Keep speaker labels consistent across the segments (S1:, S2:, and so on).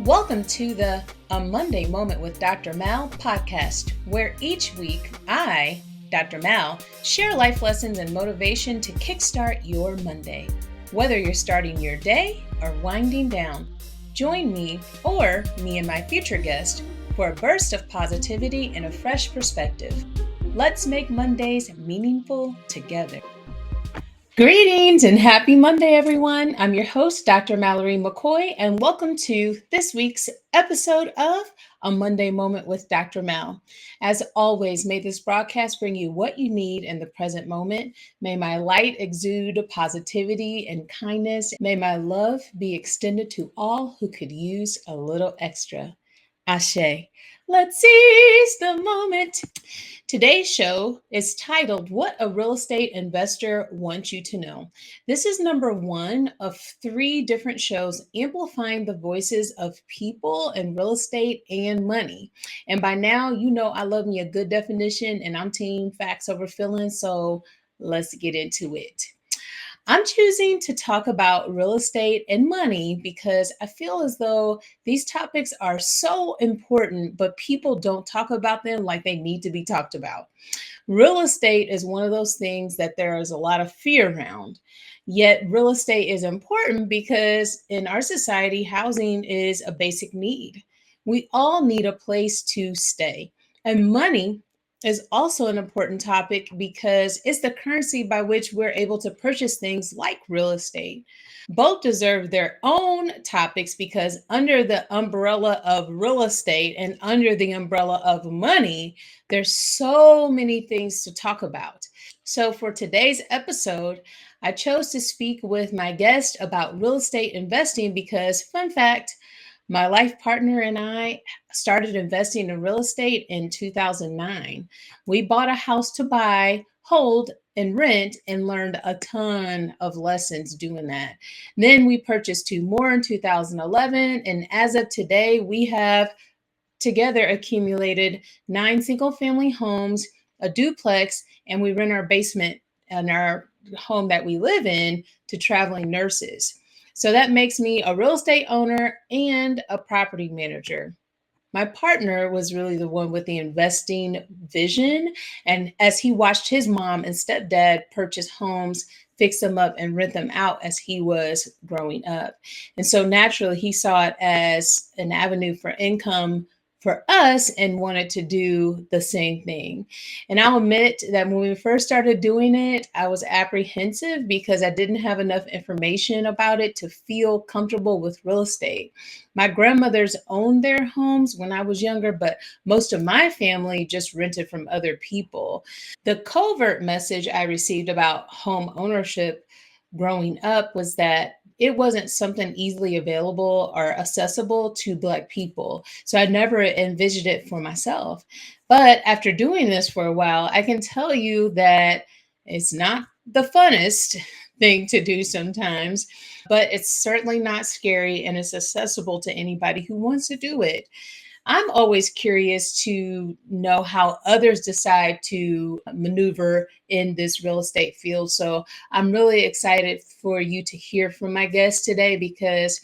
S1: Welcome to the A Monday Moment with Dr. Mal podcast, where each week I, Dr. Mal, share life lessons and motivation to kickstart your Monday. Whether you're starting your day or winding down, join me or me and my future guest for a burst of positivity and a fresh perspective. Let's make Mondays meaningful together. Greetings and happy Monday, everyone. I'm your host, Dr. Mallory McCoy, and welcome to this week's episode of A Monday Moment with Dr. Mal. As always, may this broadcast bring you what you need in the present moment. May my light exude positivity and kindness. May my love be extended to all who could use a little extra. Ashe. Let's seize the moment. Today's show is titled What a Real Estate Investor Wants You to Know. This is number one of 3 different shows amplifying the voices of people in real estate and money. And by now, you know I love me a good definition and I'm team facts over feelings, so let's get into it. I'm choosing to talk about real estate and money because I feel as though these topics are so important, but people don't talk about them like they need to be talked about. Real estate is one of those things that there is a lot of fear around. Yet, real estate is important because in our society, housing is a basic need. We all need a place to stay. And money is also an important topic because it's the currency by which we're able to purchase things like real estate. Both deserve their own topics because under the umbrella of real estate and under the umbrella of money, there's so many things to talk about. So for today's episode, I chose to speak with my guest about real estate investing because, fun fact, my life partner and I started investing in real estate in 2009. We bought a house to buy, hold, and rent, and learned a ton of lessons doing that. Then we purchased 2 more in 2011. And as of today, we have together accumulated 9 single family homes, a duplex, and we rent our basement in our home that we live in to traveling nurses. So that makes me a real estate owner and a property manager. My partner was really the one with the investing vision. And as he watched his mom and stepdad purchase homes, fix them up, and rent them out as he was growing up. And so naturally, he saw it as an avenue for income for us and wanted to do the same thing. And I'll admit that when we first started doing it, I was apprehensive because I didn't have enough information about it to feel comfortable with real estate. My grandmothers owned their homes when I was younger, but most of my family just rented from other people. The covert message I received about home ownership growing up was that it wasn't something easily available or accessible to Black people. So I never envisioned it for myself. But after doing this for a while, I can tell you that it's not the funnest thing to do sometimes, but it's certainly not scary and it's accessible to anybody who wants to do it. I'm always curious to know how others decide to maneuver in this real estate field. So I'm really excited for you to hear from my guest today because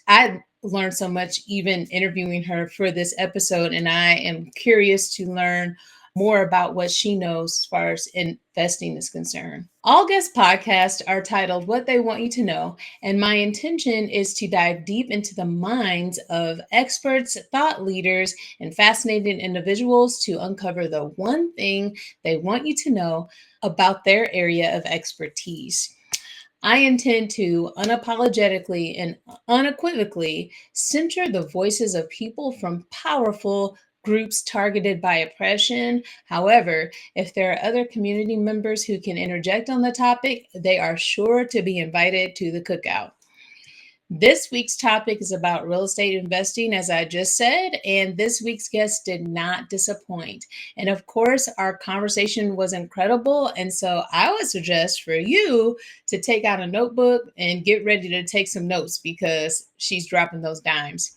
S1: I learned so much even interviewing her for this episode. And I am curious to learn more about what she knows as far as investing is concerned. All guest podcasts are titled What They Want You to Know, and my intention is to dive deep into the minds of experts, thought leaders, and fascinating individuals to uncover the one thing they want you to know about their area of expertise. I intend to unapologetically and unequivocally center the voices of people from powerful groups targeted by oppression. However, if there are other community members who can interject on the topic, they are sure to be invited to the cookout. This week's topic is about real estate investing, as I just said, and this week's guest did not disappoint. And of course, our conversation was incredible. And so I would suggest for you to take out a notebook and get ready to take some notes because she's dropping those dimes.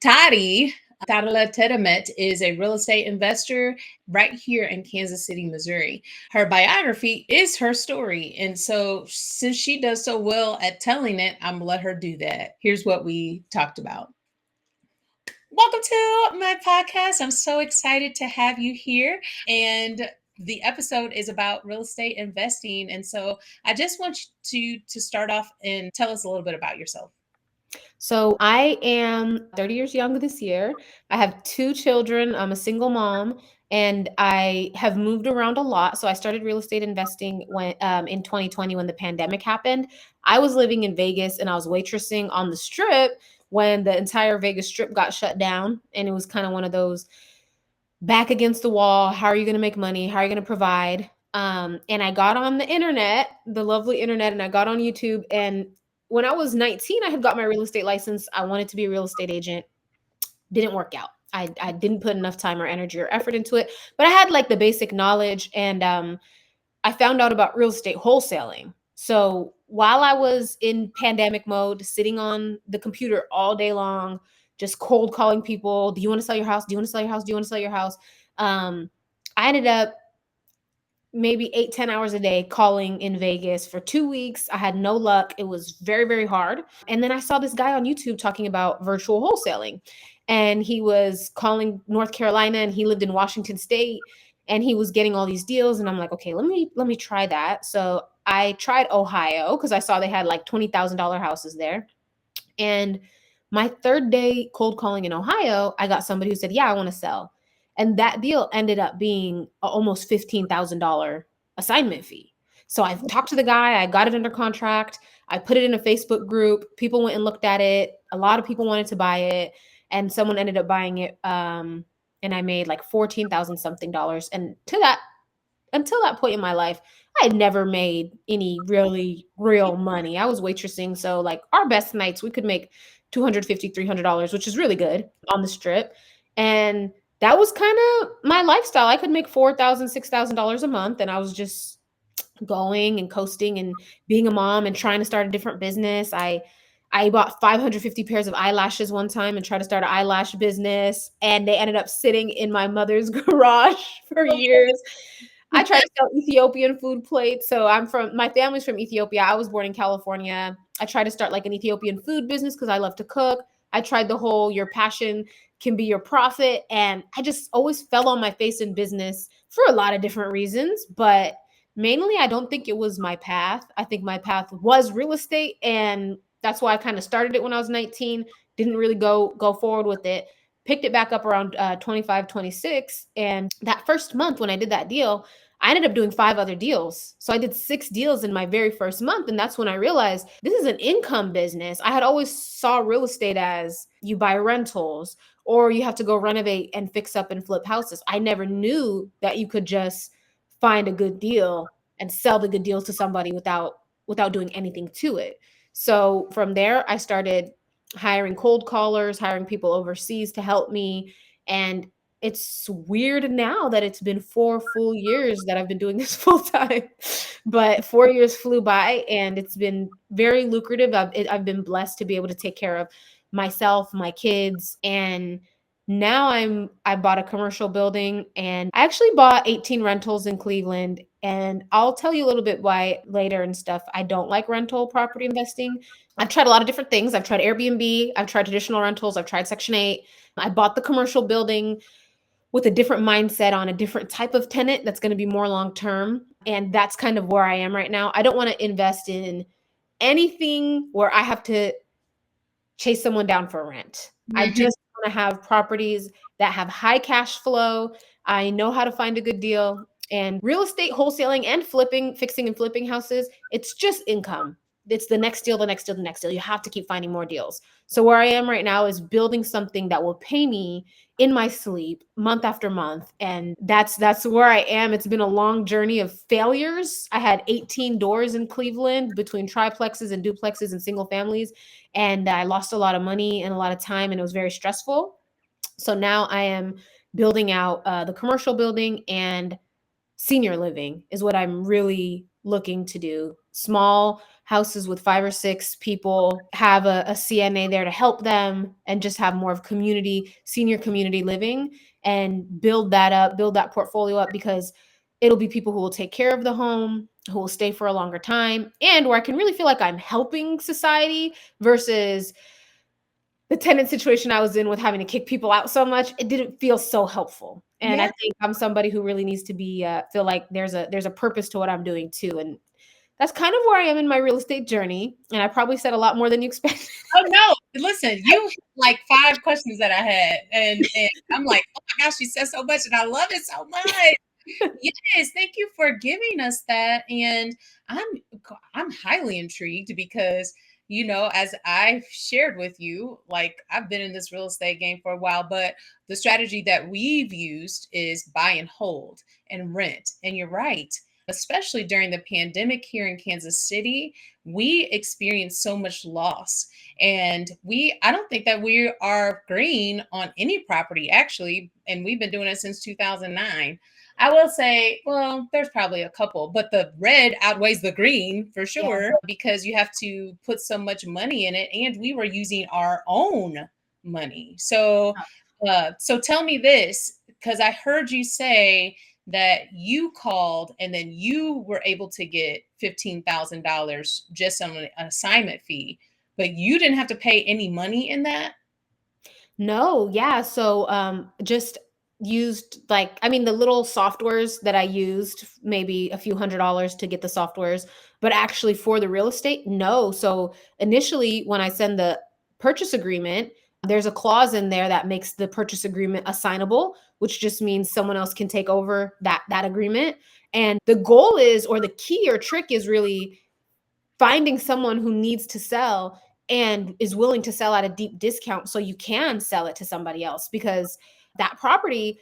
S1: Tadi, Tadela Tedemet, is a real estate investor right here in Kansas City, Missouri. Her biography is her story. And so since she does so well at telling it, I'm going to let her do that. Here's what we talked about. Welcome to my podcast. I'm so excited to have you here. And the episode is about real estate investing. And so I just want you to start off and tell us a little bit about yourself.
S2: So I am 30 years younger this year. I have two children. I'm a single mom, and I have moved around a lot. So I started real estate investing when in 2020 when the pandemic happened. I was living in Vegas and I was waitressing on the strip when the entire Vegas strip got shut down, and it was kind of one of those back against the wall. How are you going to make money? How are you going to provide? And I got on the internet, the lovely internet, and I got on YouTube. And when I was 19, I had got my real estate license. I wanted to be a real estate agent. Didn't work out. I didn't put enough time or energy or effort into it, but I had like the basic knowledge. And I found out about real estate wholesaling. So while I was in pandemic mode, sitting on the computer all day long, just cold calling people, do you want to sell your house? Do you want to sell your house? Do you want to sell your house? I ended up maybe 8-10 hours a day calling in Vegas for 2 weeks. I had no luck. It was very, very hard. And then I saw this guy on YouTube talking about virtual wholesaling. And he was calling North Carolina, and he lived in Washington State, and he was getting all these deals. And I'm like, okay, let me try that. So I tried Ohio because I saw they had like $20,000 houses there. And my third day cold calling in Ohio, I got somebody who said, yeah, I want to sell. And that deal ended up being a almost $15,000 assignment fee. So I talked to the guy, I got it under contract, I put it in a Facebook group. People went and looked at it. A lot of people wanted to buy it, and someone ended up buying it. And I made like 14,000 something dollars. And to that until that point in my life, I had never made any really real money. I was waitressing, so like our best nights we could make $250, $300, which is really good on the strip. And that was kind of my lifestyle. I could make $4,000, $6,000 a month, and I was just going and coasting and being a mom and trying to start a different business. I bought 550 pairs of eyelashes one time and tried to start an eyelash business, and they ended up sitting in my mother's garage for years. I tried to sell Ethiopian food plates. So my family's from Ethiopia. I was born in California. I tried to start like an Ethiopian food business because I love to cook. I tried the whole your passion can be your profit. And I just always fell on my face in business for a lot of different reasons. But mainly, I don't think it was my path. I think my path was real estate. And that's why I kind of started it when I was 19. Didn't really go forward with it. Picked it back up around 25, 26. And that first month when I did that deal, I ended up doing 5 other deals. So I did 6 deals in my very first month. And that's when I realized this is an income business. I had always saw real estate as you buy rentals or you have to go renovate and fix up and flip houses. I never knew that you could just find a good deal and sell the good deals to somebody without doing anything to it. So from there, I started hiring cold callers, hiring people overseas to help me. And it's weird now that it's been 4 full years that I've been doing this full time, but 4 years flew by and it's been very lucrative. I've been blessed to be able to take care of myself, my kids, and now I bought a commercial building, and I actually bought 18 rentals in Cleveland, and I'll tell you a little bit why later and stuff. I don't like rental property investing. I've tried a lot of different things. I've tried Airbnb, I've tried traditional rentals, I've tried Section 8. I bought the commercial building with a different mindset on a different type of tenant that's going to be more long term. And that's kind of where I am right now. I don't want to invest in anything where I have to chase someone down for rent. I
S1: Mhm.
S2: just want to have properties that have high cash flow. I know how to find a good deal. And real estate wholesaling and flipping, fixing and flipping houses, it's just income. It's the next deal, the next deal, the next deal. You have to keep finding more deals. So where I am right now is building something that will pay me in my sleep month after month, and that's where I am. It's been a long journey of failures. I had 18 doors in Cleveland between triplexes and duplexes and single families, and I lost a lot of money and a lot of time, and it was very stressful. So now I am building out the commercial building, and senior living is what I'm really looking to do. Small houses with 5 or 6 people, have a CNA there to help them, and just have more of senior community living, and build that up, build that portfolio up, because it'll be people who will take care of the home, who will stay for a longer time, and where I can really feel like I'm helping society versus the tenant situation I was in with having to kick people out so much, it didn't feel so helpful. And I
S1: Yeah.
S2: think I'm somebody who really needs to be feel like there's a purpose to what I'm doing too. And that's kind of where I am in my real estate journey. And I probably said a lot more than you expected.
S1: Oh no, listen, you hit like 5 questions that I had, and I'm like, "Oh my gosh, she said so much, and I love it so much." Yes, thank you for giving us that, and I'm I'm highly intrigued because, as I've shared with you, like, I've been in this real estate game for a while, but the strategy that we've used is buy and hold and rent, and you're right. Especially during the pandemic here in Kansas City, we experienced so much loss. And I don't think that we are green on any property actually. And we've been doing it since 2009. I will say, well, there's probably a couple, but the red outweighs the green for
S2: Yeah.
S1: sure because you have to put so much money in it. And we were using our own money. So tell me this, because I heard you say that you called and then you were able to get $15,000 just on an assignment fee, but you didn't have to pay any money in that?
S2: No, yeah. So just used like I mean the little softwares that I used, maybe a few $100s to get the softwares, but actually for the real estate, no. So initially when I send the purchase agreement, there's a clause in there that makes the purchase agreement assignable, which just means someone else can take over that agreement. And the goal is, or the key or trick is really finding someone who needs to sell and is willing to sell at a deep discount so you can sell it to somebody else, because that property,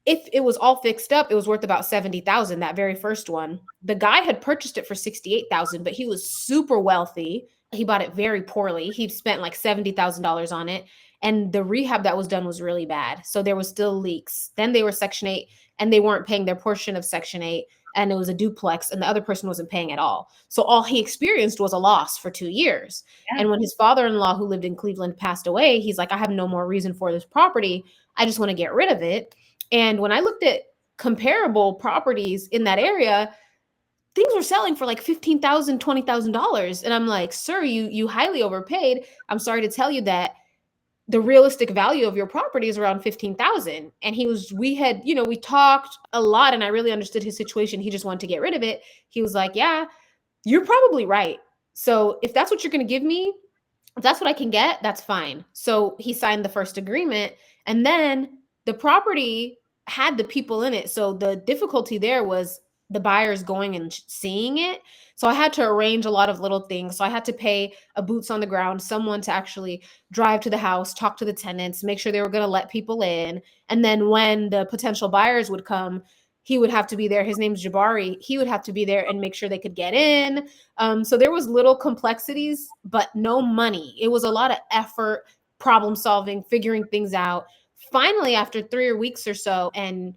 S2: if it was all fixed up, it was worth about 70,000, that very first one. The guy had purchased it for 68,000, but he was super wealthy. He bought it very poorly. He spent like $70,000 on it, and the rehab that was done was really bad. So there was still leaks. Then they were Section 8 and they weren't paying their portion of Section 8, and it was a duplex and the other person wasn't paying at all. So all he experienced was a loss for 2 years.
S1: Yeah.
S2: And when his father-in-law who lived in Cleveland passed away, he's like, I have no more reason for this property. I just want to get rid of it. And when I looked at comparable properties in that area, things were selling for like $15,000, $20,000. And I'm like, sir, you highly overpaid. I'm sorry to tell you that the realistic value of your property is around 15,000. And we talked a lot and I really understood his situation. He just wanted to get rid of it. He was like, yeah, you're probably right. So if that's what you're going to give me, if that's what I can get, that's fine. So he signed the first agreement, and then the property had the people in it. So the difficulty there was the buyers going and seeing it. So I had to arrange a lot of little things. So I had to pay a boots on the ground, someone to actually drive to the house, talk to the tenants, make sure they were going to let people in. And then when the potential buyers would come, he would have to be there. His name's Jabari. He would have to be there and make sure they could get in. So there was little complexities, but no money. It was a lot of effort, problem solving, figuring things out. Finally, after 3 weeks or so, and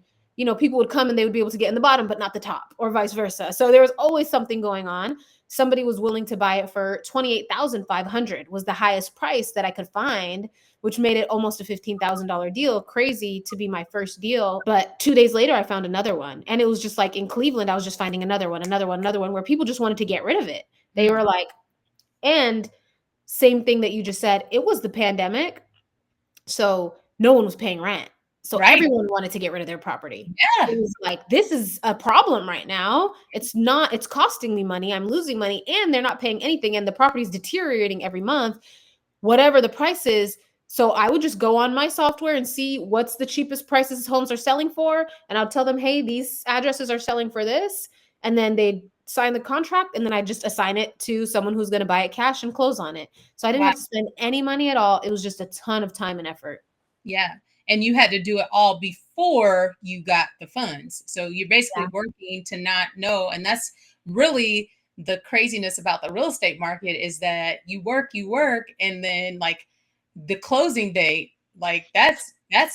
S2: people would come and they would be able to get in the bottom, but not the top, or vice versa. So there was always something going on. Somebody was willing to buy it for $28,500 was the highest price that I could find, which made it almost a $15,000 deal. Crazy to be my first deal. But 2 days later, I found another one. And it was just like in Cleveland, I was just finding another one, where people just wanted to get rid of it. They were like, and same thing that you just said, it was the pandemic. So no one was paying rent. So
S1: Right.
S2: everyone wanted to get rid of their property.
S1: Yeah.
S2: It was like, this is a problem right now. It's costing me money. I'm losing money and they're not paying anything. And the property is deteriorating every month, whatever the price is. So I would just go on my software and see what's the cheapest prices homes are selling for. And I'll tell them, hey, these addresses are selling for this. And then they'd sign the contract. And then I just assign it to someone who's going to buy it cash and close on it. So I didn't
S1: Wow.
S2: have to spend any money at all. It was just a ton of time and effort.
S1: Yeah. And you had to do it all before you got the funds. So you're basically
S2: Yeah.
S1: working to not know. And that's really the craziness about the real estate market is that you work, and then like the closing date, like that's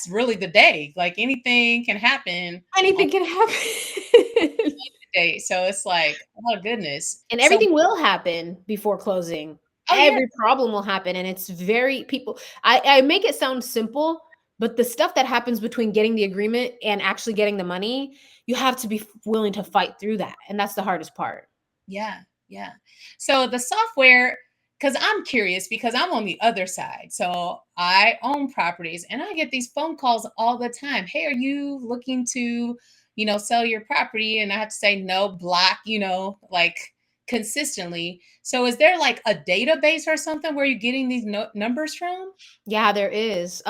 S1: really the day. Like anything can happen on
S2: Anything can happen.
S1: the day. So it's like, oh goodness.
S2: And
S1: So
S2: everything will happen before closing.
S1: oh yeah,
S2: Every problem will happen. And it's very people. I make it sound simple, but the stuff that happens between getting the agreement and actually getting the money, you have to be willing to fight through that. And that's the hardest part.
S1: yeah, yeah. So the software, because I'm curious because I'm on the other side. So I own properties and I get these phone calls all the time. Hey, are you looking to, sell your property? And I have to say no, block, like consistently. So is there like a database or something where you're getting these numbers from?
S2: Yeah, there is.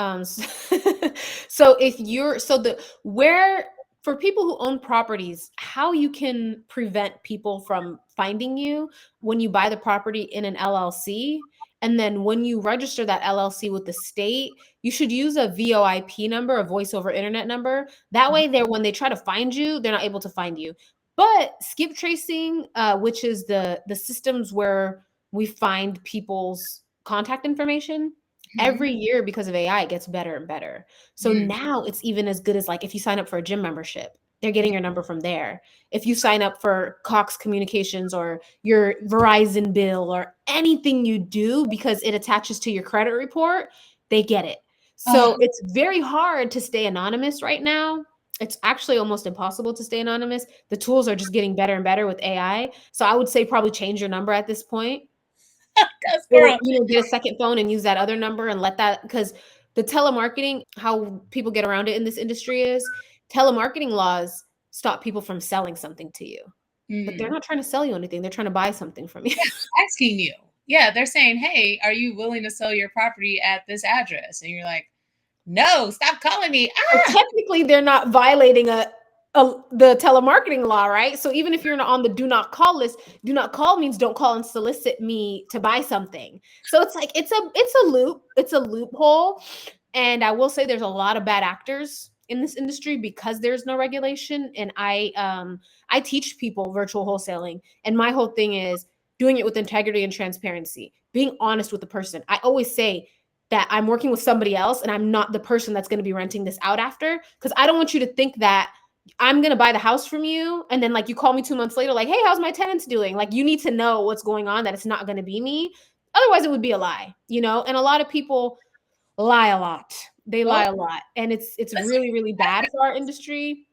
S2: So if you're so the where for people who own properties, how you can prevent people from finding you when you buy the property in an LLC, and then when you register that LLC with the state, you should use a VoIP number, a voice over internet number. That way, when they try to find you, they're not able to find you. But skip tracing, which is the systems where we find people's contact information
S1: Mhm.
S2: every year because of AI, it gets better and better. So
S1: Mm.
S2: now it's even as good as like if you sign up for a gym membership, they're getting your number from there. If you sign up for Cox Communications or your Verizon bill or anything you do because it attaches to your credit report, they get it.
S1: Uh,
S2: So it's very hard to stay anonymous right now. It's actually almost impossible to stay anonymous. The tools are just getting better and better with AI. So I would say probably change your number at this point,
S1: Cause
S2: or
S1: girl,
S2: get a second phone and use that other number and let that, because the telemarketing, how people get around it in this industry is telemarketing laws stop people from selling something to you, but they're
S1: mm,
S2: not trying to sell you anything, they're trying to buy something from you.
S1: asking you. Yeah, they're saying, "Hey, are you willing to sell your property at this address?" And you're like, "No, stop calling me."
S2: So
S1: Ah!
S2: technically, they're not violating the telemarketing law, right? So even if you're on the do not call list, do not call means don't call and solicit me to buy something. So it's like it's a loophole. And I will say there's a lot of bad actors in this industry because there's no regulation. And I teach people virtual wholesaling, and my whole thing is doing it with integrity and transparency, being honest with the person. I always say that I'm working with somebody else and I'm not the person that's going to be renting this out after, because I don't want you to think that I'm going to buy the house from you and then like you call me 2 months later like, hey, how's my tenants doing? Like, you need to know what's going on, that it's not going to be me. Otherwise it would be a lie, and a lot of people lie a lot. They
S1: Well,
S2: lie a lot, and it's
S1: listen,
S2: really really bad for our industry.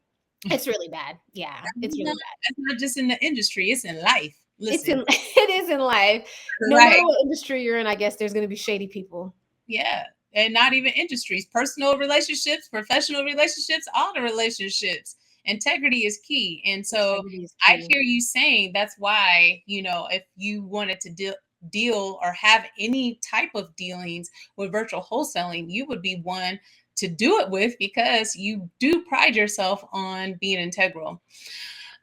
S2: It's really bad. Yeah, it's really bad.
S1: that's not just in the industry; it's in life.
S2: It's
S1: Listen,
S2: in it is in life. No matter
S1: right?
S2: what industry you're in, I guess there's going to be shady people.
S1: Yeah, and not even industries, personal relationships, professional relationships, all the relationships. Integrity is key, and so
S2: Integrity is
S1: I
S2: key.
S1: hear you saying that's why if you wanted to deal or have any type of dealings with virtual wholesaling, you would be one to do it with because you do pride yourself on being integral,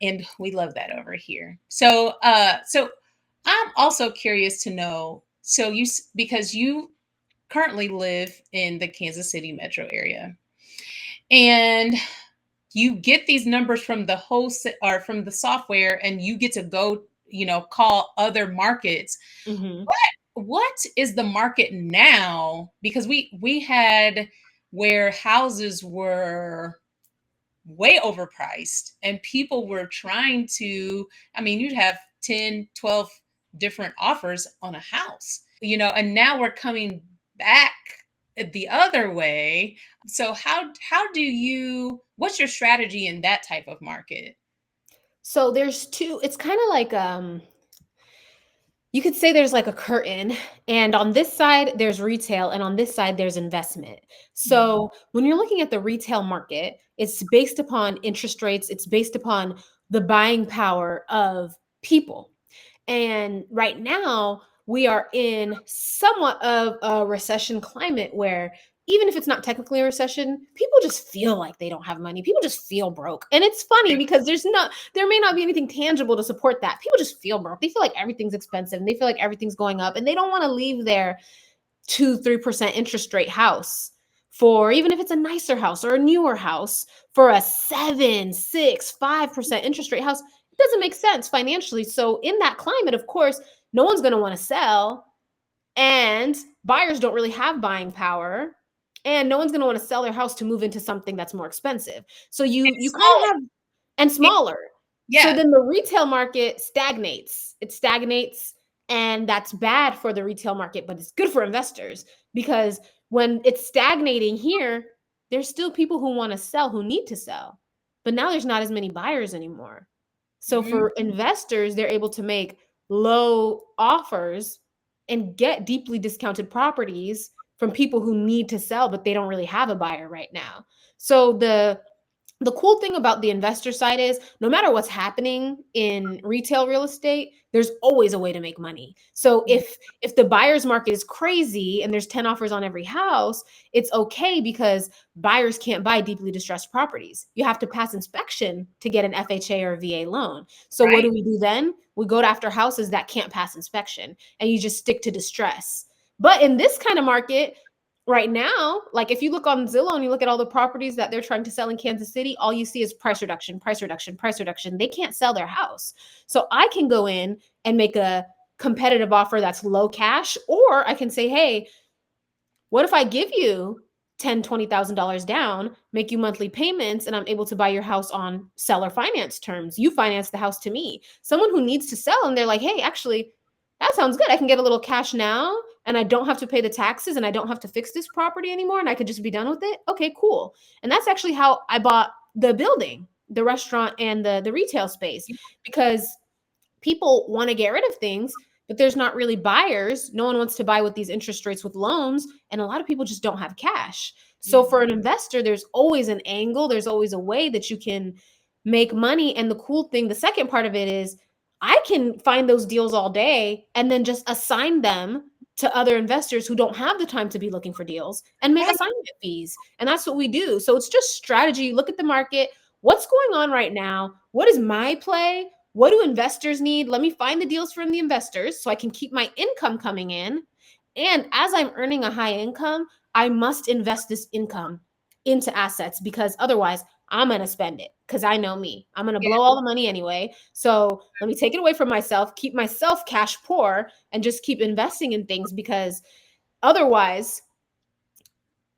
S1: and we love that over here. So I'm also curious to know. So because you currently live in the Kansas City metro area, and you get these numbers from the host or from the software, and you get to go call other markets.
S2: Mhm.
S1: What is the market now? Because we had where houses were way overpriced and people were trying to, I mean, you'd have 10, 12 different offers on a house, and now we're coming back the other way. So how do you, what's your strategy in that type of market?
S2: So there's two, it's kind of like you could say there's like a curtain, and on this side there's retail, and on this side there's investment.
S1: Mm,
S2: So when you're looking at the retail market, it's based upon interest rates, it's based upon the buying power of people. And right now, we are in somewhat of a recession climate where even if it's not technically a recession, people just feel like they don't have money. People just feel broke. And it's funny because there may not be anything tangible to support that. People just feel broke. They feel like everything's expensive and they feel like everything's going up and they don't want to leave their 2-3% interest rate house for, even if it's a nicer house or a newer house, for a 7, 6, 5% interest rate house. It doesn't make sense financially. So in that climate, of course, no one's going to want to sell, and buyers don't really have buying power, and no one's going to want to sell their house to move into something that's more expensive. So you
S1: it's
S2: kind of
S1: smaller.
S2: have, and
S1: It-
S2: smaller. So
S1: yeah.
S2: then the retail market stagnates. It stagnates, and that's bad for the retail market, but it's good for investors because when it's stagnating here, there's still people who want to sell, who need to sell. But now there's not as many buyers anymore. So
S1: Mhm.
S2: for investors, they're able to make low offers and get deeply discounted properties from people who need to sell, but they don't really have a buyer right now. So the cool thing about the investor side is no matter what's happening in retail real estate, there's always a way to make money. So
S1: Yeah.
S2: if the buyer's market is crazy and there's 10 offers on every house, it's okay because buyers can't buy deeply distressed properties. You have to pass inspection to get an FHA or VA loan. So what
S1: Right.
S2: do we do then? We go after houses that can't pass inspection and you just stick to distress. But in this kind of market, right now, like if you look on Zillow and you look at all the properties that they're trying to sell in Kansas City, all you see is price reduction, price reduction, price reduction. They can't sell their house. So I can go in and make a competitive offer that's low cash, or I can say, hey, what if I give you $20,000 down, make you monthly payments, and I'm able to buy your house on seller finance terms? You finance the house to me. Someone who needs to sell, and they're like, hey, actually, that sounds good. I can get a little cash now, and I don't have to pay the taxes, and I don't have to fix this property anymore, and I could just be done with it. Okay, cool. And that's actually how I bought the building, the restaurant, and the retail space, because people want to get rid of things, but there's not really buyers. No one wants to buy with these interest rates with loans, and a lot of people just don't have cash. So
S1: Yeah.
S2: for an investor, there's always an angle, there's always a way that you can make money. And the cool thing, the second part of it is I can find those deals all day and then just assign them to other investors who don't have the time to be looking for deals and make
S1: Right.
S2: assignment fees. And that's what we do. So it's just strategy. Look at the market. What's going on right now? What is my play? What do investors need? Let me find the deals from the investors so I can keep my income coming in. And as I'm earning a high income, I must invest this income into assets because otherwise I'm going to spend it because I know me. I'm going to
S1: Yeah.
S2: blow all the money anyway. So let me take it away from myself, keep myself cash poor, and just keep investing in things because otherwise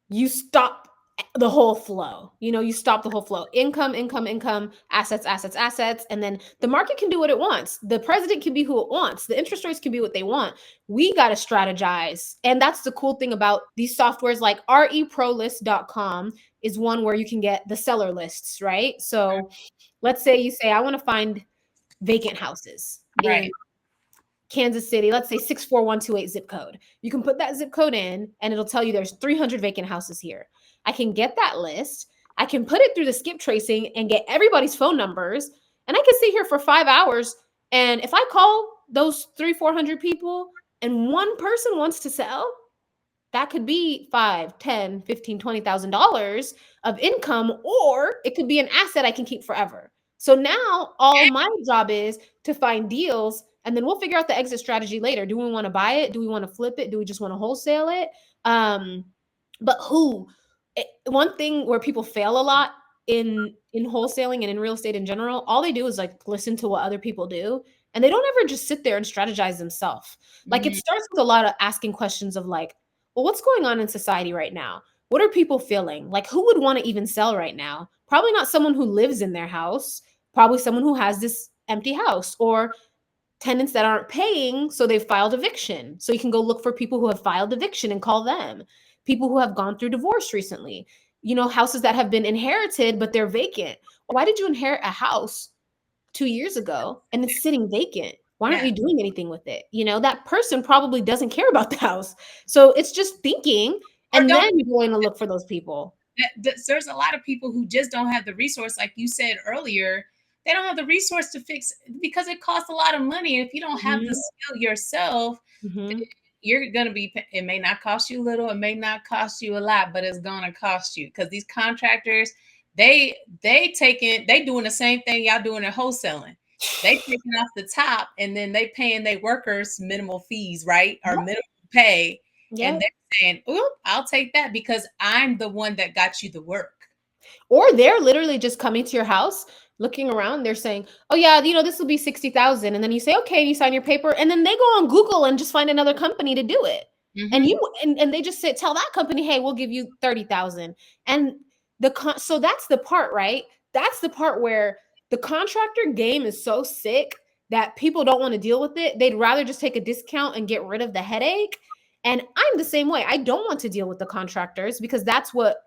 S2: you stop the whole flow. You stop the whole flow. Income, income, income, assets, assets, assets. And then the market can do what it wants. The president can be who it wants. The interest rates can be what they want. We got to strategize. And that's the cool thing about these softwares like reprolist.com is one where you can get the seller lists, right? So let's say you say, I want to find vacant houses in
S1: Right.
S2: Kansas City, let's say 64128 zip code. You can put that zip code in and it'll tell you there's 300 vacant houses here. I can get that list. I can put it through the skip tracing and get everybody's phone numbers. And I can sit here for 5 hours. And if I call those 400 people and one person wants to sell, that could be 5, 10, 15, $20,000 of income, or it could be an asset I can keep forever. So now all my job is to find deals, and then we'll figure out the exit strategy later. Do we want to buy it? Do we want to flip it? Do we just want to wholesale it? But one thing where people fail a lot in wholesaling and in real estate in general, all they do is like listen to what other people do, and they don't ever just sit there and strategize themselves. Like it
S1: Mm.
S2: starts with a lot of asking questions of like, well, what's going on in society right now? What are people feeling? Like, who would want to even sell right now? Probably not someone who lives in their house, probably someone who has this empty house or tenants that aren't paying. So they've filed eviction. So you can go look for people who have filed eviction and call them. People who have gone through divorce recently, houses that have been inherited, but they're vacant. Why did you inherit a house 2 years ago and it's sitting vacant? Why aren't
S1: Yeah.
S2: you doing anything with it? That person probably doesn't care about the house. So it's just thinking,
S1: Or
S2: and
S1: don't.
S2: then you're going to look for those people.
S1: There's a lot of people who just don't have the resource, like you said earlier. They don't have the resource to fix because it costs a lot of money. If you don't have the
S2: Mhm,
S1: skill yourself,
S2: mhm.
S1: you're gonna be. It may not cost you little, it may not cost you a lot, but it's gonna cost you because these contractors, they doing the same thing y'all doing in wholesaling. They taking off the top and then they paying their workers minimal fees, right? Or
S2: Yep,
S1: minimum pay, and
S2: yep.
S1: they're saying, "Oop, I'll take that because I'm the one that got you the work."
S2: Or they're literally just coming to your house, looking around. They're saying, "Oh yeah, this will be 60,000," and then you say, "Okay," and you sign your paper, and then they go on Google and just find another company to do it. And
S1: Hmm.
S2: you and they just say, tell that company, "Hey, we'll give you 30,000." And so that's the part, right? That's the part where the contractor game is so sick that people don't want to deal with it. They'd rather just take a discount and get rid of the headache. And I'm the same way. I don't want to deal with the contractors because that's what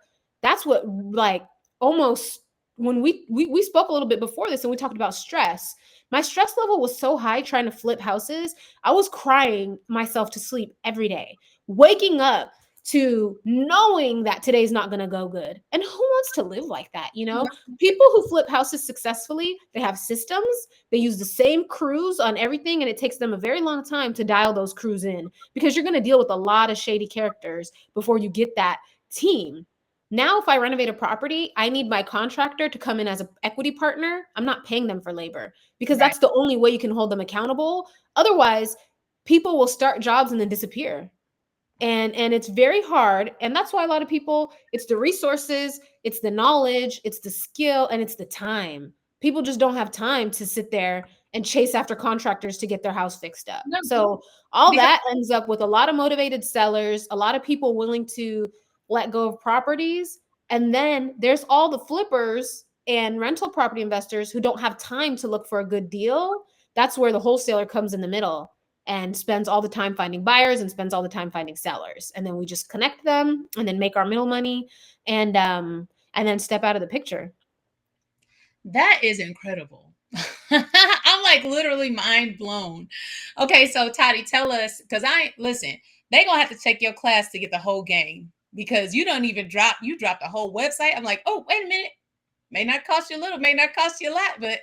S2: like almost when we spoke a little bit before this and we talked about stress. My stress level was so high trying to flip houses. I was crying myself to sleep every day, waking up to knowing that today's not going to go good. And who wants to live like that? People who flip houses successfully, they have systems, they use the same crews on everything, and it takes them a very long time to dial those crews in, because you're going to deal with a lot of shady characters before you get that team. Now, if I renovate a property, I need my contractor to come in as an equity partner. I'm not paying them for labor, because
S1: Right.
S2: that's the only way you can hold them accountable. Otherwise, people will start jobs and then disappear. And it's very hard. And that's why a lot of people, it's the resources, it's the knowledge, it's the skill, and it's the time. People just don't have time to sit there and chase after contractors to get their house fixed up.
S1: No,
S2: So all
S1: because
S2: that ends up with a lot of motivated sellers, a lot of people willing to let go of properties. And then there's all the flippers and rental property investors who don't have time to look for a good deal. That's where the wholesaler comes in the middle and spends all the time finding buyers and spends all the time finding sellers. And then we just connect them and then make our middle money, and then step out of the picture.
S1: that is incredible. I'm like literally mind blown. Okay, so Tadi, tell us, because I listen, they gonna have to take your class to get the whole game, because you don't even you dropped the whole website. I'm like, oh, wait a minute. May not cost you a little, may not cost you a lot, but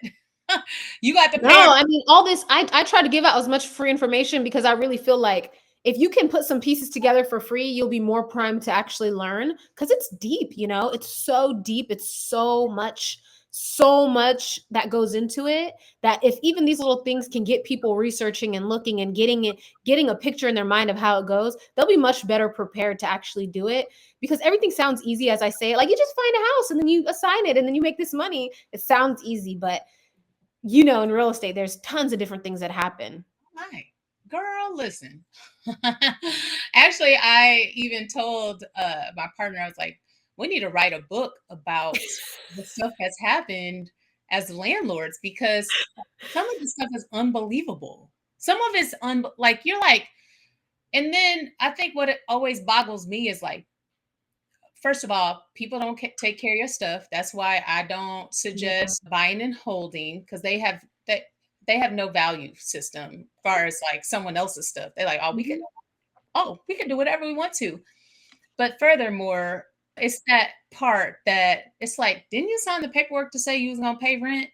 S1: you got to
S2: No,
S1: pay.
S2: I mean, all this, I try to give out as much free information because I really feel like if you can put some pieces together for free, you'll be more primed to actually learn, because it's deep, it's so deep. It's so much that goes into it, that if even these little things can get people researching and looking and getting a picture in their mind of how it goes, they'll be much better prepared to actually do it. Because everything sounds easy as I say it, like you just find a house and then you assign it and then you make this money. It sounds easy, but in real estate, there's tons of different things that happen.
S1: My girl, listen. Actually, I even told my partner, I was like, we need to write a book about the stuff that's happened as landlords, because some of the stuff is unbelievable. Some of it's like you're like, and then I think what it always boggles me is like, first of all, people don't take care of your stuff. That's why I don't
S2: Yeah,
S1: suggest buying and holding, because they have no value system as far as like someone else's stuff. They're like,
S2: mhm,
S1: oh, we can do whatever we want to. But furthermore, it's that part that it's like, didn't you sign the paperwork to say you was gonna pay rent?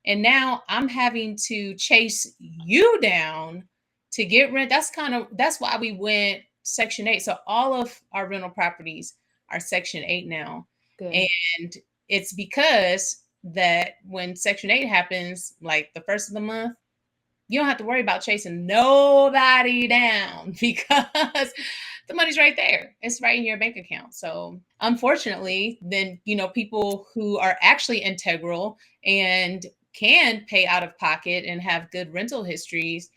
S1: And now I'm having to chase you down to get rent. That's why we went Section 8. So all of our rental properties are Section 8 now.
S2: good.
S1: And it's because that when Section 8 happens, like the first of the month, you don't have to worry about chasing nobody down because the money's right there. It's right in your bank account. So unfortunately, then people who are actually integral and can pay out of pocket and have good rental histories,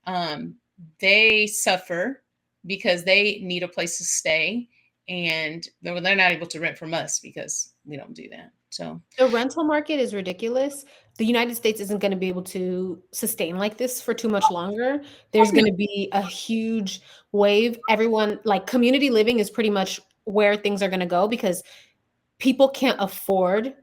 S1: um, they suffer because they need a place to stay, and they're not able to rent from us because we don't do that. So
S2: The rental market is ridiculous. The United States isn't going to be able to sustain like this for too much longer. There's going to be a huge wave. Everyone, like, community living is pretty much where things are going to go, because people can't afford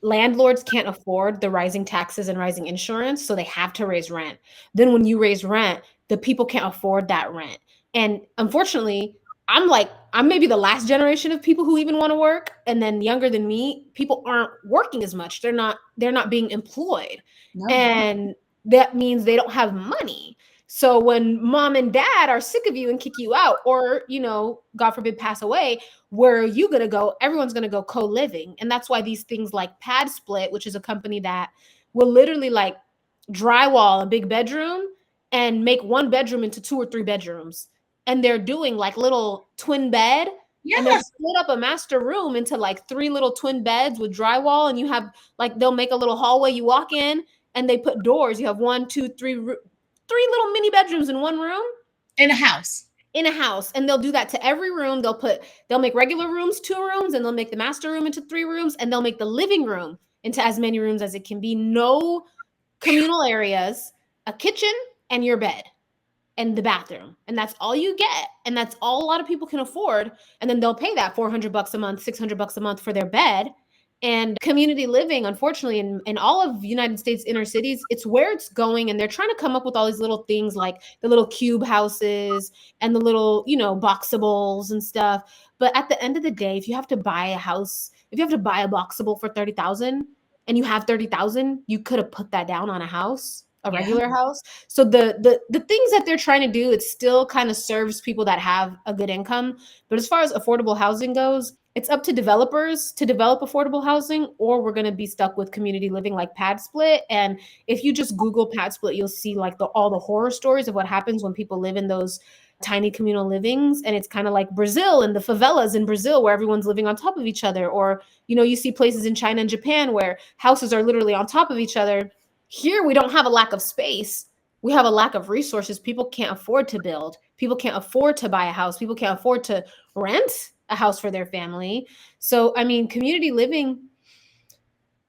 S2: landlords can't afford the rising taxes and rising insurance, so they have to raise rent. Then when you raise rent, the people can't afford that rent. And unfortunately, I'm maybe the last generation of people who even want to work, and then younger than me, people aren't working as much. They're not being employed.
S1: no.
S2: And that means they don't have money. So when mom and dad are sick of you and kick you out, or, God forbid, pass away, where are you going to go? Everyone's going to go co-living. And that's why these things like Pad Split, which is a company that will literally like drywall a big bedroom and make one bedroom into 2 or 3 bedrooms. And they're doing like little twin bed, and they'll
S1: Yes.
S2: split up a master room into like 3 little twin beds with drywall. And you have like, they'll make a little hallway you walk in, and they put doors. You have one, two, three little mini bedrooms in one room
S1: In a house.
S2: in a house. And they'll do that to every room. They'll make regular rooms 2 rooms, and they'll make the master room into 3 rooms, and they'll make the living room into as many rooms as it can be. No communal areas, a kitchen and your bed and the bathroom. And that's all you get. And that's all a lot of people can afford. And then they'll pay that $400 a month, $600 a month for their bed. And community living, unfortunately, in all of United States inner cities, it's where it's going. And they're trying to come up with all these little things like the little cube houses and the little, boxables and stuff. But at the end of the day, if you have to buy a house, if you have to buy a boxable for 30,000 and you have 30,000, you could have put that down on a house, a
S1: Yeah.
S2: regular house. So the things that they're trying to do, it still kind of serves people that have a good income. But as far as affordable housing goes, it's up to developers to develop affordable housing, or we're going to be stuck with community living like pad split. And if you just Google pad split, you'll see like all the horror stories of what happens when people live in those tiny communal livings. And it's kind of like Brazil and the favelas in Brazil where everyone's living on top of each other. Or, you see places in China and Japan where houses are literally on top of each other. Here, we don't have a lack of space. We have a lack of resources. People can't afford to build. People can't afford to buy a house. People can't afford to rent a house for their family. So, I mean, community living,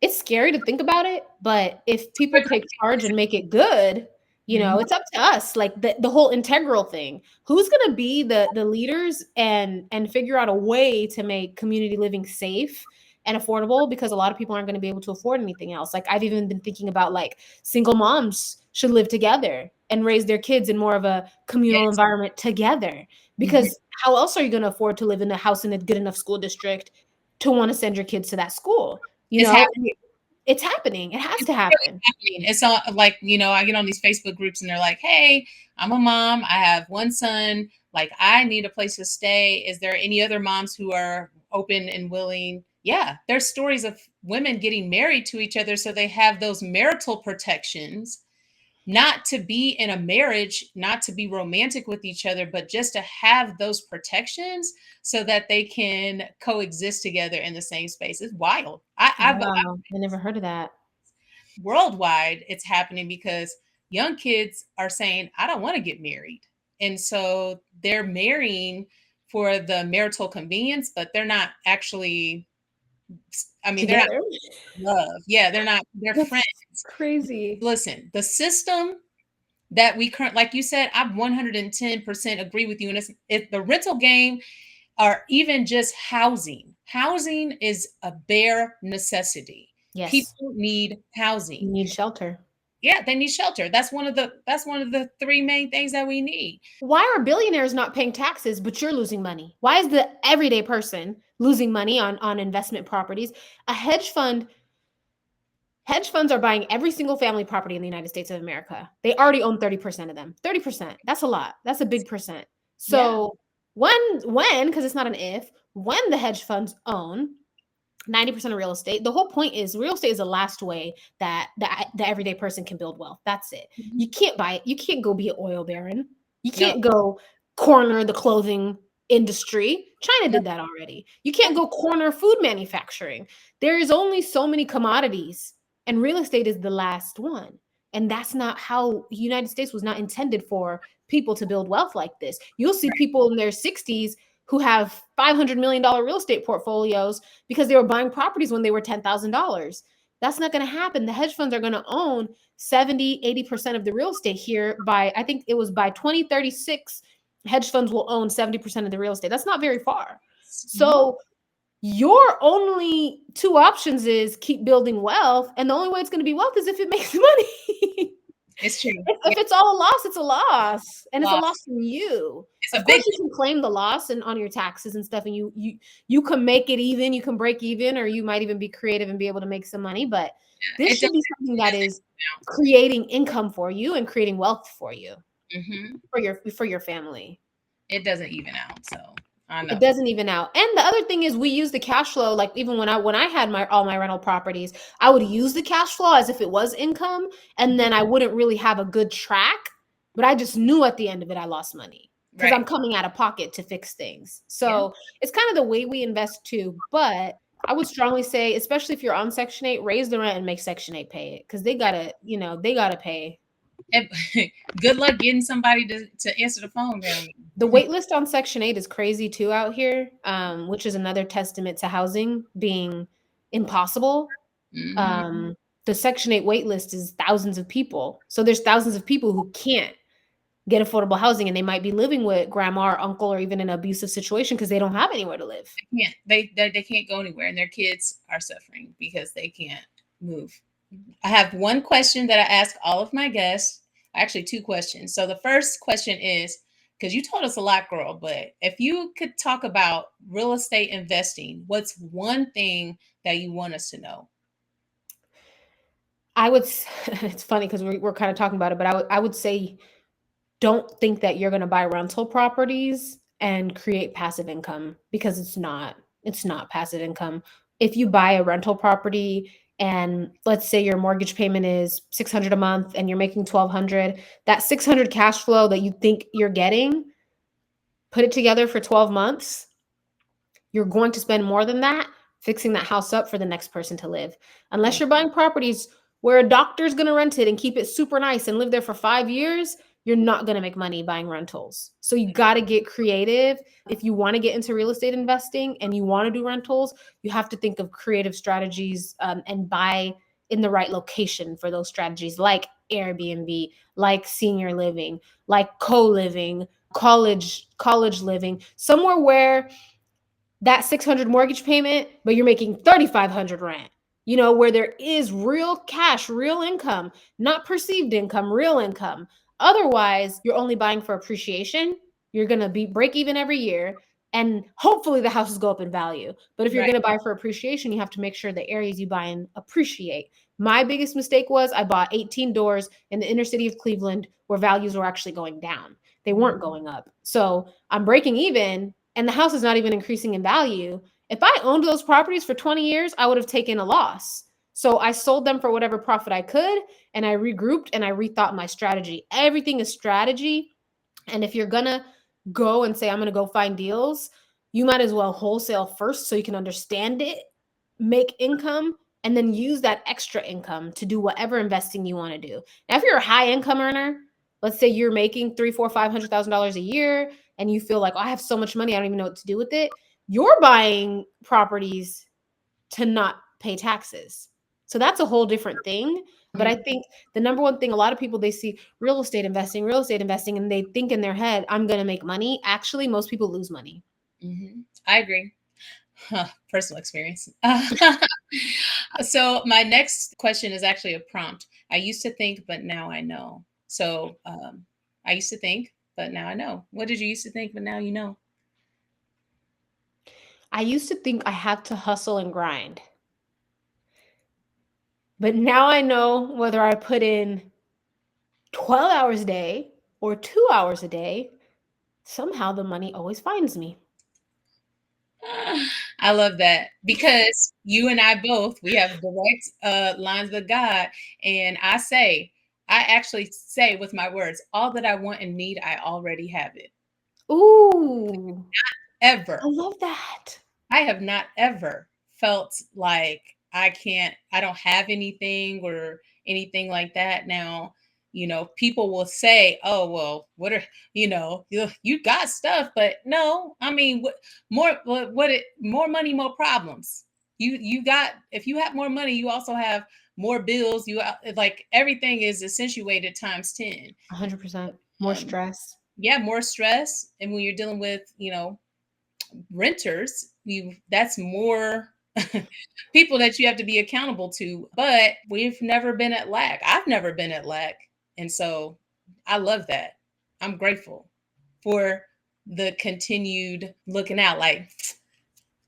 S2: it's scary to think about it, but if people take charge and make it good,
S1: Mhm.
S2: it's up to us. Like the whole integral thing. Who's going to be the leaders and figure out a way to make community living safe and affordable, because a lot of people aren't going to be able to afford anything else. Like I've even been thinking about like single moms should live together and raise their kids in more of a communal
S1: Yes.
S2: environment together,
S1: Mhm.
S2: because how else are you going to afford to live in a house in a good enough school district to want to send your kids to that school?
S1: It's
S2: It's happening. It has
S1: It's
S2: to
S1: really
S2: happen.
S1: happening. It's all like, I get on these Facebook groups and they're like, hey, I'm a mom. I have one son. Like, I need a place to stay. Is there any other moms who are open and willing? Yeah, there's stories of women getting married to each other so they have those marital protections, not to be in a marriage, not to be romantic with each other, but just to have those protections so that they can coexist together in the same space. It's wild. I've
S2: Wow, I never heard of that.
S1: worldwide it's happening because young kids are saying I don't want to get married, and so they're marrying for the marital convenience, but they're not actually, they're not
S2: Together?
S1: love. Yeah, they're not, they're friends.
S2: That's crazy.
S1: Listen, the system that we current, like you said, I 110% agree with you, and it's the rental game, or even just housing is a bare necessity.
S2: Yes,
S1: People need
S2: you
S1: housing.
S2: need shelter.
S1: Yeah, they need shelter. That's one of the three main things that we need.
S2: Why are billionaires not paying taxes, but you're losing money? Why is the everyday person losing money on investment properties? A hedge funds are buying every single family property in the United States of America. They already own 30% of them. 30%. That's a lot. That's a big percent.
S1: Yeah,
S2: So when, because it's not an if, when the hedge funds own 90% of real estate, the whole point is real estate is the last way that the everyday person can build wealth. That's it.
S1: mhm.
S2: You can't buy it. You can't go be an oil baron. You
S1: No,
S2: can't go corner the clothing industry. China
S1: no,
S2: did that already. You
S1: yeah,
S2: can't go corner food manufacturing. There is only so many commodities, and real estate is the last one. And that's not how the United States was not intended for people to build wealth like this. You'll see people in their 60s who have $500 million real estate portfolios because they were buying properties when they were $10,000. That's not going to happen. The hedge funds are going to own 70-80% of the real estate here by, I think it was by 2036, hedge funds will own 70% of the real estate. That's not very far.
S1: no,
S2: So your only two options is keep building wealth, and the only way it's going to be wealth is if it makes money.
S1: it's true.
S2: If
S1: Yeah,
S2: it's all a loss, it's a loss, and it's a loss
S1: loss.
S2: from you.
S1: It's
S2: Of
S1: a big
S2: course, you can claim the loss and on your taxes and stuff, and you can make it even. You can break even, or you might even be creative and be able to make some money. But this
S1: it
S2: should
S1: doesn't,
S2: be something
S1: it
S2: that
S1: doesn't
S2: is creating income for you and creating wealth for you
S1: hmm
S2: for your family.
S1: it doesn't even out. So I
S2: It
S1: know.
S2: doesn't even out. And the other thing is we use the cash flow, like even when I had my all my rental properties, I would use the cash flow as if it was income, and then I wouldn't really have a good track, but I just knew at the end of it I lost money because
S1: Right.
S2: I'm coming out of pocket to fix things.
S1: Yeah.
S2: So it's kind of the way we invest too. But I would strongly say, especially if you're on Section 8, raise the rent and make Section 8 pay it, because they gotta pay.
S1: And good luck getting somebody to answer the phone down
S2: The wait list on Section 8 is crazy too out here, which is another testament to housing being impossible.
S1: there.
S2: The Section 8 wait list is thousands of people. So there's thousands of people who can't get affordable housing, and they might be living with grandma or uncle or even in an abusive situation because they don't have anywhere to live.
S1: They can't go anywhere, and their kids are suffering because they can't move. I have one question that I ask all of my guests. Actually, two questions. So the first question is, because you told us a lot, girl, but if you could talk about real estate investing, what's one thing that you want us to know?
S2: I would, it's funny because we're kind of talking about it, but I would say don't think that you're going to buy rental properties and create passive income, because it's not passive income. If you buy a rental property and let's say your mortgage payment is 600 a month and you're making 1200, that 600 cash flow that you think you're getting, put it together for 12 months, you're going to spend more than that fixing that house up for the next person to live. Unless you're buying properties where a doctor's going to rent it and keep it super nice and live there for 5 years, you're not going to make money buying rentals. So you got to get creative. If you want to get into real estate investing and you want to do rentals, you have to think of creative strategies, and buy in the right location for those strategies, like Airbnb, like senior living, like co-living, college living, somewhere where that 600 mortgage payment, but you're making 3,500 rent. Where there is real cash, real income, not perceived income, real income. Otherwise, you're only buying for appreciation. You're going to be break even every year, and hopefully the houses go up in value. But if you're
S1: Right.
S2: going to buy for appreciation, you have to make sure the areas you buy in appreciate. My biggest mistake was I bought 18 doors in the inner city of Cleveland where values were actually going down. They weren't going up. So I'm breaking even and the house is not even increasing in value. If I owned those properties for 20 years, I would have taken a loss. So I sold them for whatever profit I could, and I regrouped and I rethought my strategy. Everything is strategy. And if you're going to go and say, I'm going to go find deals, you might as well wholesale first so you can understand it, make income, and then use that extra income to do whatever investing you want to do. Now, if you're a high income earner, let's say you're making $300,000, $400,000, $500,000 a year, and you feel like, oh, I have so much money, I don't even know what to do with it. You're buying properties to not pay taxes. So that's a whole different thing. But I think the number one thing, a lot of people, they see real estate investing, and they think in their head, I'm going to make money. Actually, most people lose money.
S1: I agree. Personal experience. So my next question is actually a prompt. I used to think, but now I know. So I used to think, but now I know. What did you used to think, but now you know?
S2: I used to think I had to hustle and grind. But now I know whether I put in 12 hours a day or 2 hours a day, somehow the money always finds me.
S1: I love that because you and I both, we have direct lines with God. And I actually say with my words, all that I want and need, I already have it.
S2: Ooh, I
S1: Ever.
S2: love that.
S1: I have not ever felt like I don't have anything or anything like that. Now, people will say, oh, well, you got stuff, but no, I mean, more money, more problems. If you have more money, you also have more bills. Like everything is accentuated times 10.
S2: 100% more
S1: Um,
S2: stress.
S1: yeah, more stress. And when you're dealing with, renters, that's more people that you have to be accountable to. But we've never been at lack. I've never been at lack. And so I love that. I'm grateful for the continued looking out. Like,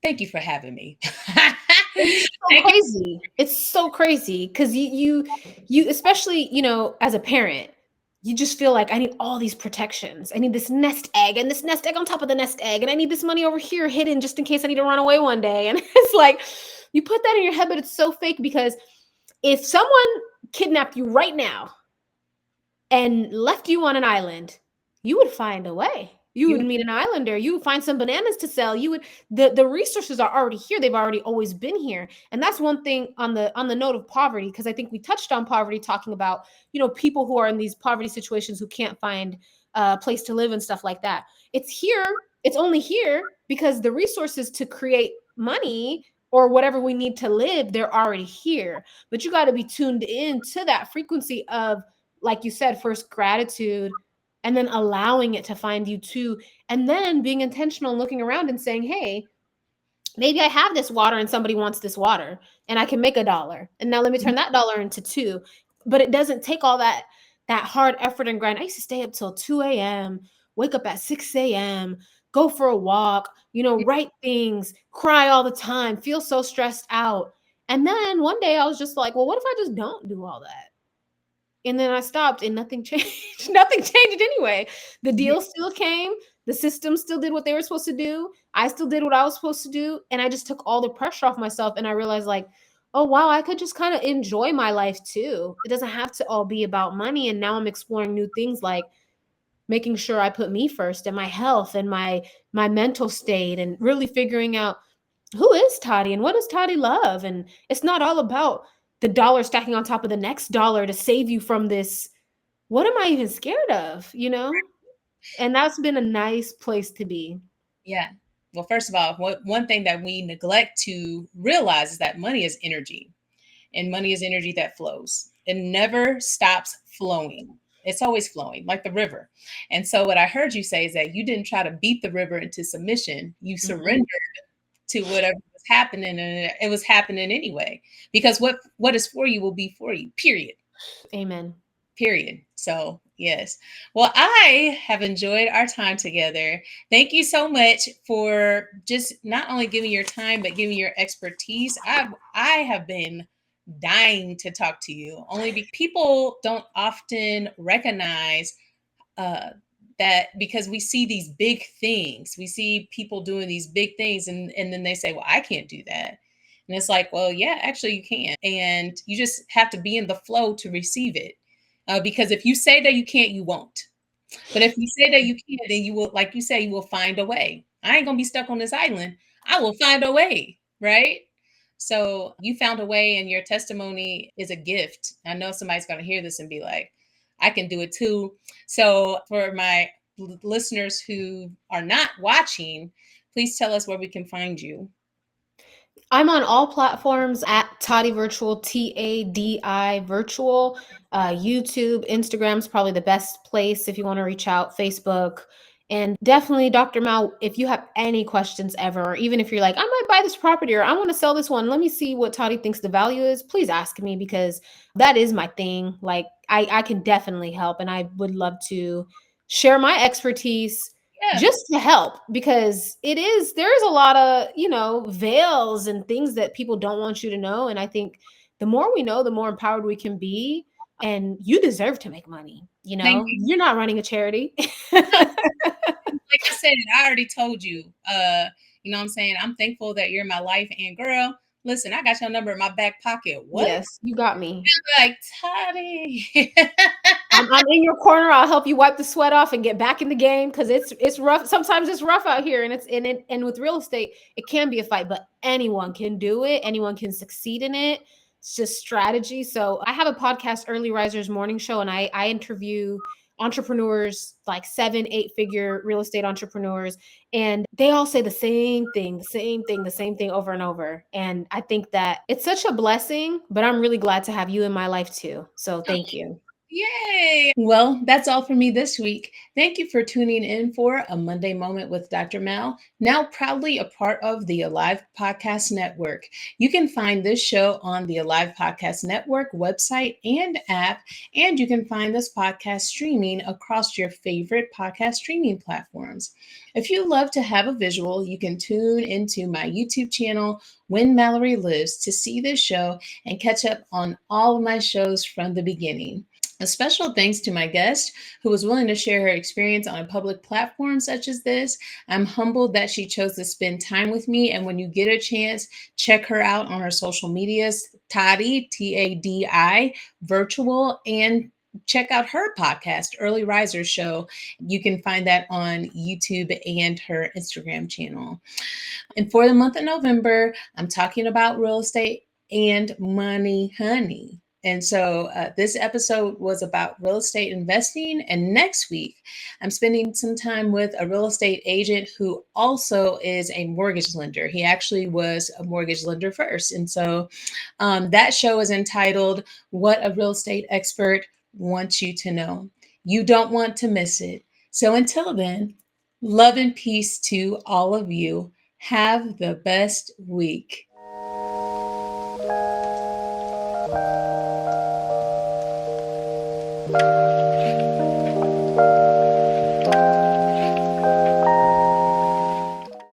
S1: thank you for having me.
S2: It's so
S1: Thank you.
S2: crazy. It's so crazy because you especially, as a parent, you just feel like I need all these protections. I need this nest egg and this nest egg on top of the nest egg, and I need this money over here hidden just in case I need to run away one day. And it's like you put that in your head, but it's so fake because if someone kidnapped you right now and left you on an island, you would find a way. You
S1: You
S2: would meet an islander. You would find some bananas to sell. The resources are already here. They've already always been here. And that's one thing on the note of poverty, because I think we touched on poverty, talking about, people who are in these poverty situations who can't find a place to live and stuff like that. It's here. It's only here because the resources to create money or whatever we need to live, they're already here. But you got to be tuned in to that frequency of, like you said, first gratitude and then allowing it to find you too. And then being intentional and looking around and saying, hey, maybe I have this water and somebody wants this water and I can make $1. And now let me turn that dollar into 2. But it doesn't take all that hard effort and grind. I used to stay up till 2 a.m., wake up at 6 a.m., go for a walk, write things, cry all the time, feel so stressed out. And then one day I was just like, well, what if I just don't do all that? And then I stopped and nothing changed. Nothing changed anyway. The deal still came. The system still did what they were supposed to do. I still did what I was supposed to do. And I just took all the pressure off myself. And I realized, like, oh, wow, I could just kind of enjoy my life too. It doesn't have to all be about money. And now I'm exploring new things, like making sure I put me first and my health and my mental state, and really figuring out, who is Tadi and what does Tadi love? And it's not all about the dollar stacking on top of the next dollar to save you from this. What am I even scared of? And that's been a nice place to be.
S1: Yeah. Well, first of all, one thing that we neglect to realize is that money is energy, and money is energy that flows. It never stops flowing. It's always flowing like the river. And so, what I heard you say is that you didn't try to beat the river into submission. You surrendered to whatever was happening, and it was happening anyway. Because what is for you will be for you. Period.
S2: Amen.
S1: Period. So, yes. Well, I have enjoyed our time together. Thank you so much for just not only giving your time, but giving your expertise. I have been dying to talk to you. Only people don't often recognize uh, that, because we see these big things. We see people doing these big things, and then they say, well, I can't do that. And it's like, well, yeah, actually you can. And you just have to be in the flow to receive it. Because if you say that you can't, you won't. But if you say that you can, then you will, like you say, you will find a way. I ain't going to be stuck on this island. I will find a way, right? So you found a way, and your testimony is a gift. I know somebody's going to hear this and be like, I can do it too. So for my listeners who are not watching, please tell us where we can find you.
S2: I'm on all platforms at Tadi Virtual, Tadi Virtual. YouTube, Instagram's probably the best place if you want to reach out, Facebook. And definitely, Dr. Mal, if you have any questions ever, or even if you're like, I might buy this property or I want to sell this one, let me see what Tadi thinks the value is, please ask me, because that is my thing. Like, I can definitely help, and I would love to share my expertise just to help, because there is a lot of, veils and things that people don't want you to know. And I think the more we know, the more empowered we can be. And you deserve to make money.
S1: Thank you.
S2: You're not running a charity.
S1: Like I said, I already told you, you know what I'm saying? I'm thankful that you're in my life. And girl, listen, I got your number in my back pocket. What?
S2: Yes, you got me.
S1: Like, Tadi.
S2: I'm in your corner. I'll help you wipe the sweat off and get back in the game, because it's rough. Sometimes it's rough out here, and and with real estate, it can be a fight, but anyone can do it. Anyone can succeed in it. It's just strategy. So I have a podcast, Early Risers Morning Show, and I interview entrepreneurs, like 7-8 figure real estate entrepreneurs, and they all say the same thing over and over. And I think that it's such a blessing, but I'm really glad to have you in my life too. So thank you.
S1: Yay! Well, that's all for me this week. Thank you for tuning in for a Monday Moment with Dr. Mal, now proudly a part of the Alive Podcast Network. You can find this show on the Alive Podcast Network website and app, and you can find this podcast streaming across your favorite podcast streaming platforms. If you love to have a visual, you can tune into my YouTube channel, When Mallory Lives, to see this show and catch up on all of my shows from the beginning. A special thanks to my guest, who was willing to share her experience on a public platform such as this. I'm humbled that she chose to spend time with me. And when you get a chance, check her out on her social medias, Tadi, Tadi, Virtual, and check out her podcast, Early Risers Show. You can find that on YouTube and her Instagram channel. And for the month of November, I'm talking about real estate and money, honey. And so this episode was about real estate investing. And next week, I'm spending some time with a real estate agent who also is a mortgage lender. He actually was a mortgage lender first. And so that show is entitled, What a Real Estate Expert Wants You to Know. You don't want to miss it. So until then, love and peace to all of you. Have the best week.